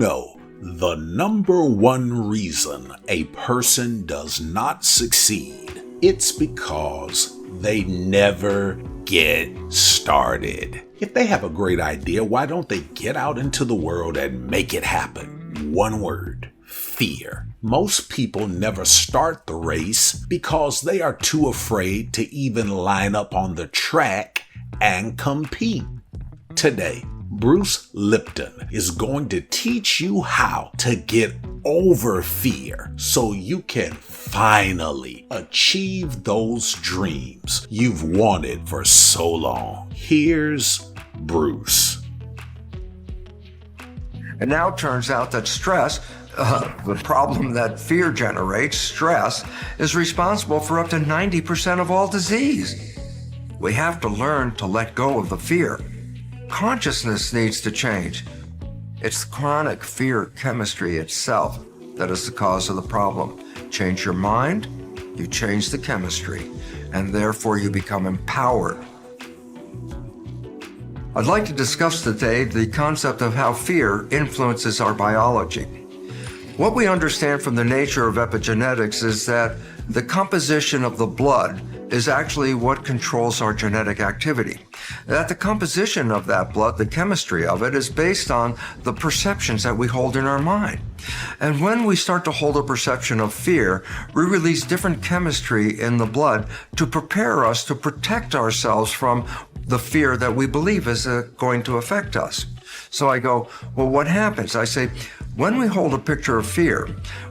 know the number one reason a person does not succeed? It's because they never get started. If they have a great idea, why don't they get out into the world and make it happen? One word: fear. Most people never start the race because they are too afraid to even line up on the track and compete. Today, Bruce Lipton is going to teach you how to get over fear so you can finally achieve those dreams you've wanted for so long. Here's Bruce. It now turns out that stress, the problem that fear generates, stress, is responsible for up to 90% of all disease. We have to learn to let go of the fear. Consciousness needs to change. It's chronic fear chemistry itself that is the cause of the problem. Change your mind, you change the chemistry, and therefore you become empowered. I'd like to discuss today the concept of how fear influences our biology. What we understand from the nature of epigenetics is that the composition of the blood is actually what controls our genetic activity. That the composition of that blood, the chemistry of it, is based on the perceptions that we hold in our mind. And when we start to hold a perception of fear, we release different chemistry in the blood to prepare us to protect ourselves from the fear that we believe is going to affect us. So I go, well, what happens? I say, when we hold a picture of fear,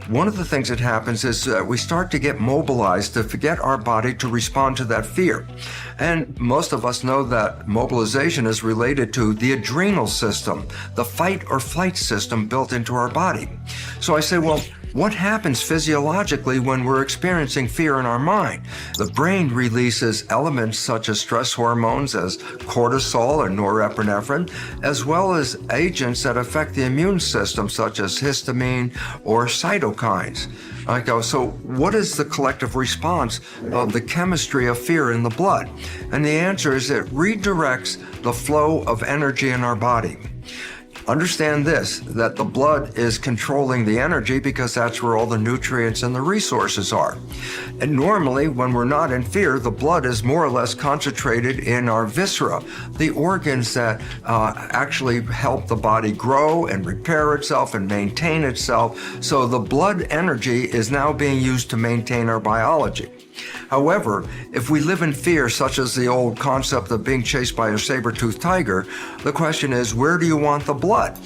one of the things that happens is we start to get mobilized to get our body to respond to that fear. And most of us know that mobilization is related to the adrenal system, the fight or flight system built into our body. So I say, well, what happens physiologically when we're experiencing fear in our mind? The brain releases elements such as stress hormones as cortisol and norepinephrine, as well as agents that affect the immune system such as histamine or cytokines. I go, so what is the collective response of the chemistry of fear in the blood? And the answer is it redirects the flow of energy in our body. Understand this, that the blood is controlling the energy because that's where all the nutrients and the resources are. And normally, when we're not in fear, the blood is more or less concentrated in our viscera, the organs that actually help the body grow and repair itself and maintain itself. So the blood energy is now being used to maintain our biology. However, if we live in fear, such as the old concept of being chased by a saber-toothed tiger, the question is, where do you want the blood?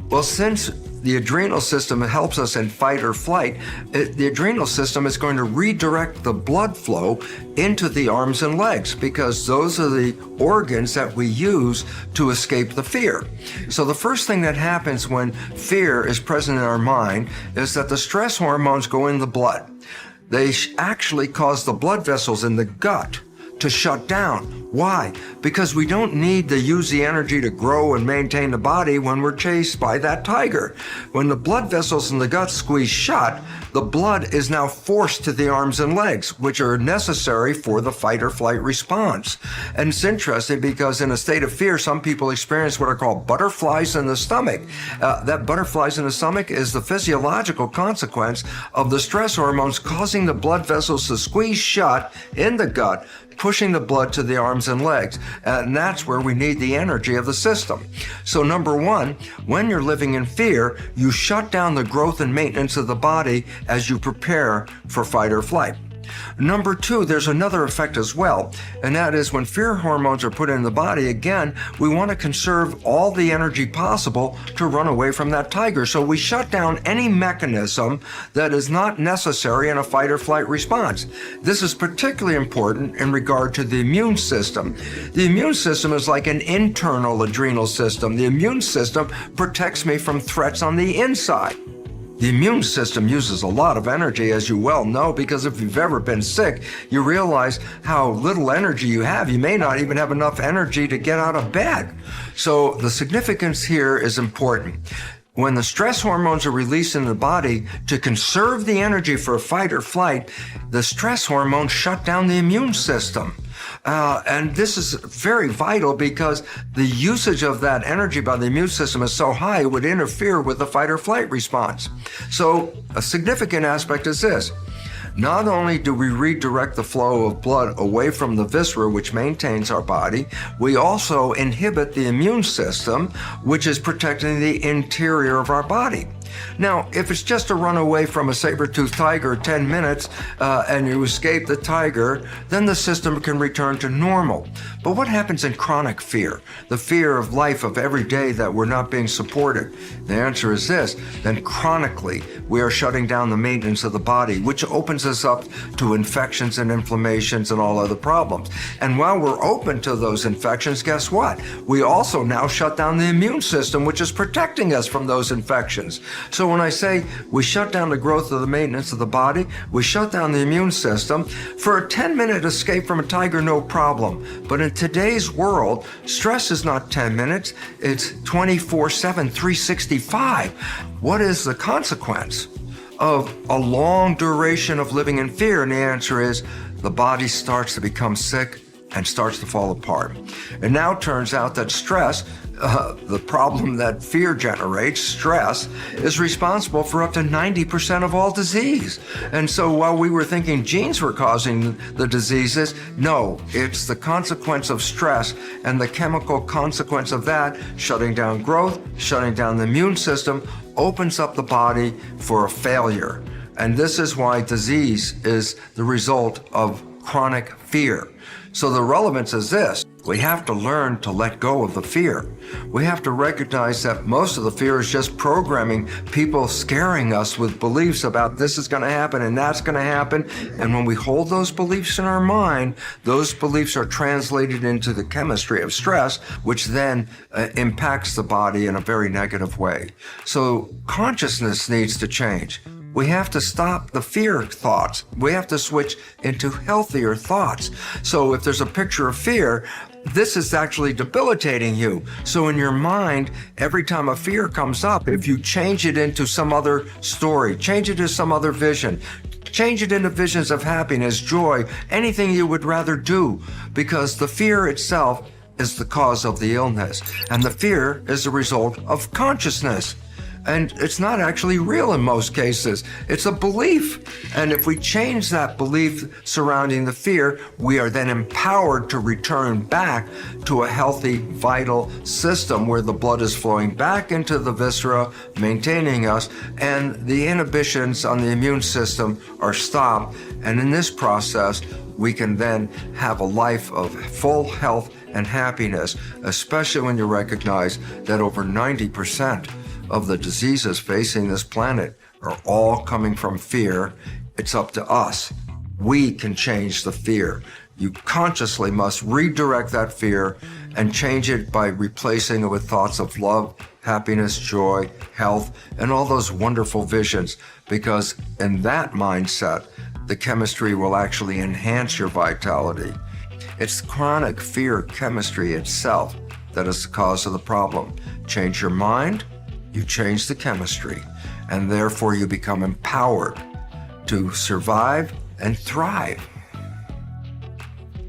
Well, since the adrenal system helps us in fight or flight, the adrenal system is going to redirect the blood flow into the arms and legs because those are the organs that we use to escape the fear. So the first thing that happens when fear is present in our mind is that the stress hormones go in the blood. They actually cause the blood vessels in the gut to shut down. Why? Because we don't need to use the energy to grow and maintain the body when we're chased by that tiger. When the blood vessels in the gut squeeze shut, the blood is now forced to the arms and legs, which are necessary for the fight or flight response. And it's interesting because in a state of fear, some people experience what are called butterflies in the stomach. That butterflies in the stomach is the physiological consequence of the stress hormones causing the blood vessels to squeeze shut in the gut, pushing the blood to the arms and legs. And that's where we need the energy of the system. So number one, when you're living in fear, you shut down the growth and maintenance of the body as you prepare for fight or flight. Number two, there's another effect as well, and that is when fear hormones are put in the body, again, we want to conserve all the energy possible to run away from that tiger. So we shut down any mechanism that is not necessary in a fight or flight response. This is particularly important in regard to the immune system. The immune system is like an internal adrenal system. The immune system protects me from threats on the inside. The immune system uses a lot of energy, as you well know, because if you've ever been sick, you realize how little energy you have. You may not even have enough energy to get out of bed. So the significance here is important. When the stress hormones are released in the body to conserve the energy for fight or flight, the stress hormones shut down the immune system. And this is very vital because the usage of that energy by the immune system is so high it would interfere with the fight or flight response. So a significant aspect is this. Not only do we redirect the flow of blood away from the viscera, which maintains our body, we also inhibit the immune system, which is protecting the interior of our body. Now, if it's just a run away from a saber-toothed tiger 10 minutes and you escape the tiger, then the system can return to normal. But what happens in chronic fear? The fear of life of every day that we're not being supported? The answer is this. Then chronically, we are shutting down the maintenance of the body, which opens us up to infections and inflammations and all other problems. And while we're open to those infections, guess what? We also now shut down the immune system, which is protecting us from those infections. So when I say we shut down the growth of the maintenance of the body, we shut down the immune system. For a 10-minute escape from a tiger, no problem. But in today's world, stress is not 10 minutes, it's 24/7, 365. What is the consequence of a long duration of living in fear? And the answer is the body starts to become sick and starts to fall apart. It now turns out that stress, the problem that fear generates, stress, is responsible for up to 90% of all disease. And so while we were thinking genes were causing the diseases, no, it's the consequence of stress and the chemical consequence of that, shutting down growth, shutting down the immune system, opens up the body for a failure. And this is why disease is the result of chronic fear. So the relevance is this. We have to learn to let go of the fear. We have to recognize that most of the fear is just programming, people scaring us with beliefs about this is going to happen and that's going to happen. And when we hold those beliefs in our mind, those beliefs are translated into the chemistry of stress, which then impacts the body in a very negative way. So consciousness needs to change. We have to stop the fear thoughts. We have to switch into healthier thoughts. So if there's a picture of fear, this is actually debilitating you. So in your mind, every time a fear comes up, if you change it into some other story, change it to some other vision, change it into visions of happiness, joy, anything you would rather do, because the fear itself is the cause of the illness. And the fear is the result of consciousness. And it's not actually real in most cases. It's a belief. And if we change that belief surrounding the fear, we are then empowered to return back to a healthy, vital system where the blood is flowing back into the viscera, maintaining us, and the inhibitions on the immune system are stopped. And in this process, we can then have a life of full health and happiness, especially when you recognize that over 90% of the diseases facing this planet are all coming from fear. It's up to us. We can change the fear. You consciously must redirect that fear and change it by replacing it with thoughts of love, happiness, joy, health, and all those wonderful visions, because in that mindset, the chemistry will actually enhance your vitality. It's chronic fear chemistry itself that is the cause of the problem. Change your mind, you change the chemistry, and therefore you become empowered to survive and thrive.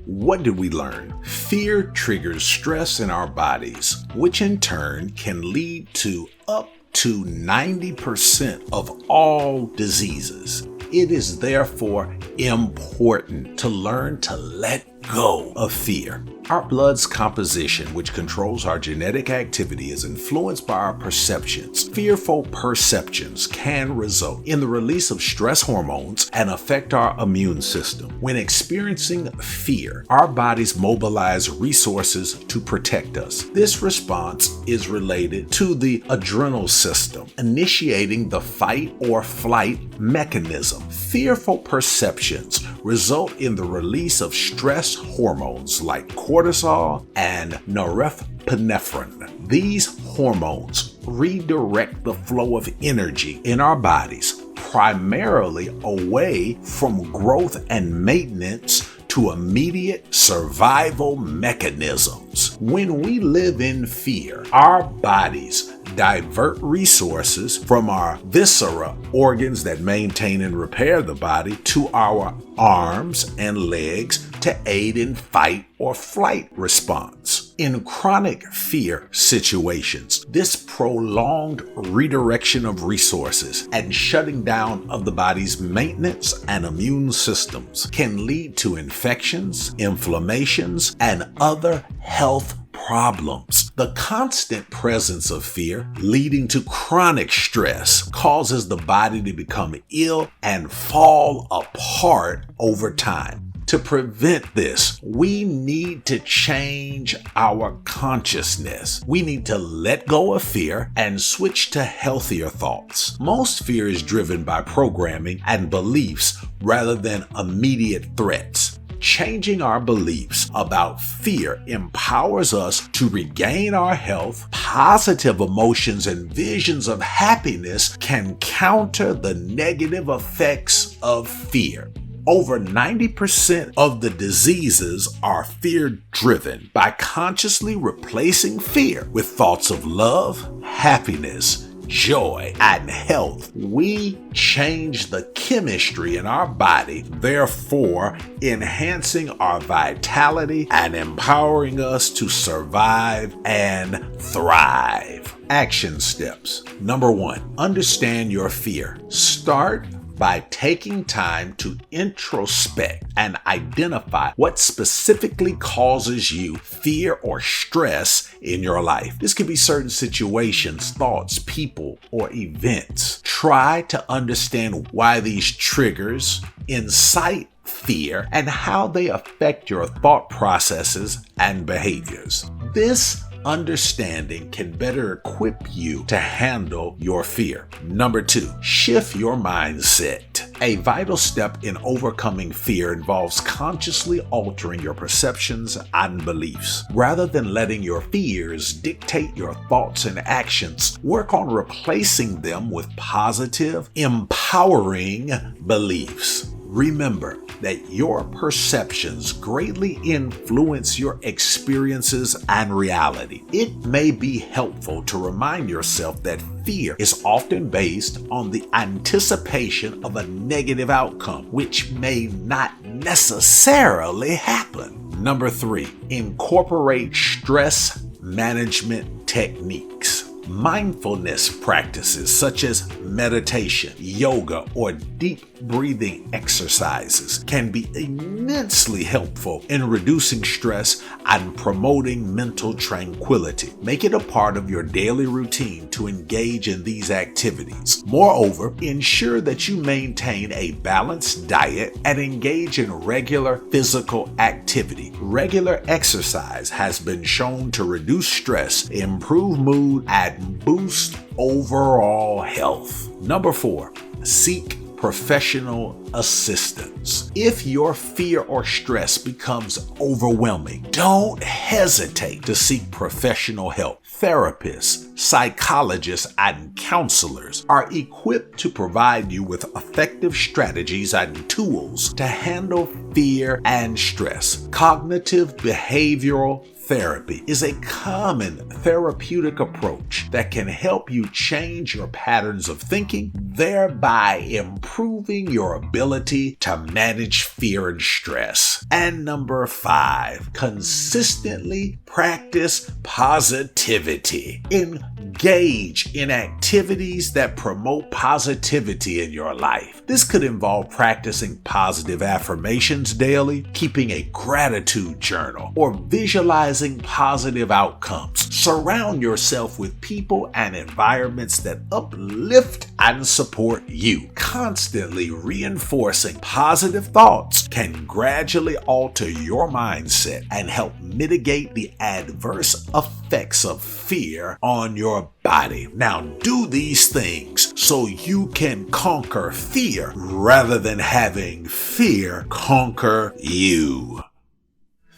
What did we learn? Fear triggers stress in our bodies, which in turn can lead to up to 90% of all diseases. It is therefore important to learn to let go of fear. Our blood's composition, which controls our genetic activity, is influenced by our perceptions. Fearful perceptions can result in the release of stress hormones and affect our immune system. When experiencing fear, our bodies mobilize resources to protect us. This response is related to the adrenal system, initiating the fight or flight mechanism. Fearful perceptions result in the release of stress hormones like cortisol and norepinephrine. These hormones redirect the flow of energy in our bodies, primarily away from growth and maintenance to immediate survival mechanisms. When we live in fear, our bodies divert resources from our viscera, organs that maintain and repair the body, to our arms and legs to to aid in fight or flight response. In chronic fear situations, this prolonged redirection of resources and shutting down of the body's maintenance and immune systems can lead to infections, inflammations, and other health problems. The constant presence of fear, leading to chronic stress, causes the body to become ill and fall apart over time. To prevent this, we need to change our consciousness. We need to let go of fear and switch to healthier thoughts. Most fear is driven by programming and beliefs rather than immediate threats. Changing our beliefs about fear empowers us to regain our health. Positive emotions and visions of happiness can counter the negative effects of fear. Over 90% of the diseases are fear-driven. By consciously replacing fear with thoughts of love, happiness, joy, and health, we change the chemistry in our body, therefore enhancing our vitality and empowering us to survive and thrive. Action steps. Number 1, understand your fear. Start by taking time to introspect and identify what specifically causes you fear or stress in your life. This could be certain situations, thoughts, people, or events. Try to understand why these triggers incite fear and how they affect your thought processes and behaviors. This understanding can better equip you to handle your fear. Number 2, shift your mindset. A vital step in overcoming fear involves consciously altering your perceptions and beliefs. Rather than letting your fears dictate your thoughts and actions, work on replacing them with positive, empowering beliefs. Remember that your perceptions greatly influence your experiences and reality. It may be helpful to remind yourself that fear is often based on the anticipation of a negative outcome, which may not necessarily happen. Number 3, incorporate stress management techniques. Mindfulness practices such as meditation, yoga, or deep breathing exercises can be immensely helpful in reducing stress and promoting mental tranquility. Make it a part of your daily routine to engage in these activities. Moreover, ensure that you maintain a balanced diet and engage in regular physical activity. Regular exercise has been shown to reduce stress, improve mood, and boost overall health. Number 4, seek professional assistance. If your fear or stress becomes overwhelming, don't hesitate to seek professional help. Therapists, psychologists, and counselors are equipped to provide you with effective strategies and tools to handle fear and stress. Cognitive behavioral therapy is a common therapeutic approach that can help you change your patterns of thinking, thereby improving your ability to manage fear and stress. And number 5, consistently practice positivity. Engage in activities that promote positivity in your life. This could involve practicing positive affirmations daily, keeping a gratitude journal, or visualizing positive outcomes. Surround yourself with people and environments that uplift and support you. Constantly reinforcing positive thoughts can gradually alter your mindset and help mitigate the adverse effects of fear on your body. Now, do these things so you can conquer fear rather than having fear conquer you.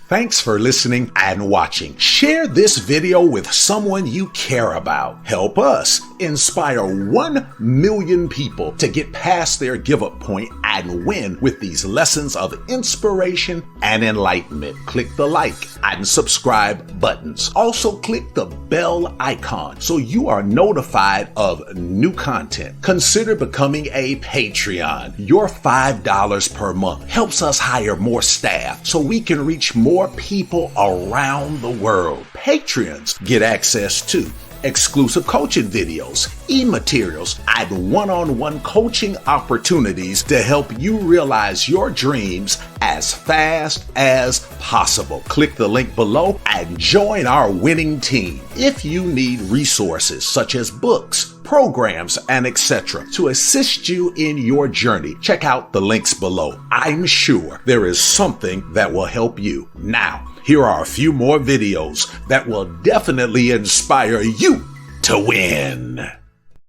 Thanks for listening and watching. Share this video with someone you care about. Help us inspire 1 million people to get past their give-up point and win with these lessons of inspiration and enlightenment. Click the like and subscribe buttons. Also click the bell icon so you are notified of new content. Consider becoming a Patreon. Your $5 per month helps us hire more staff so we can reach more people around the world. Patrons get access to exclusive coaching videos, e-materials, and one-on-one coaching opportunities to help you realize your dreams as fast as possible. Click the link below and join our winning team. If you need resources such as books, programs, and etc. to assist you in your journey, check out the links below. I'm sure there is something that will help you. Now, here are a few more videos that will definitely inspire you to win.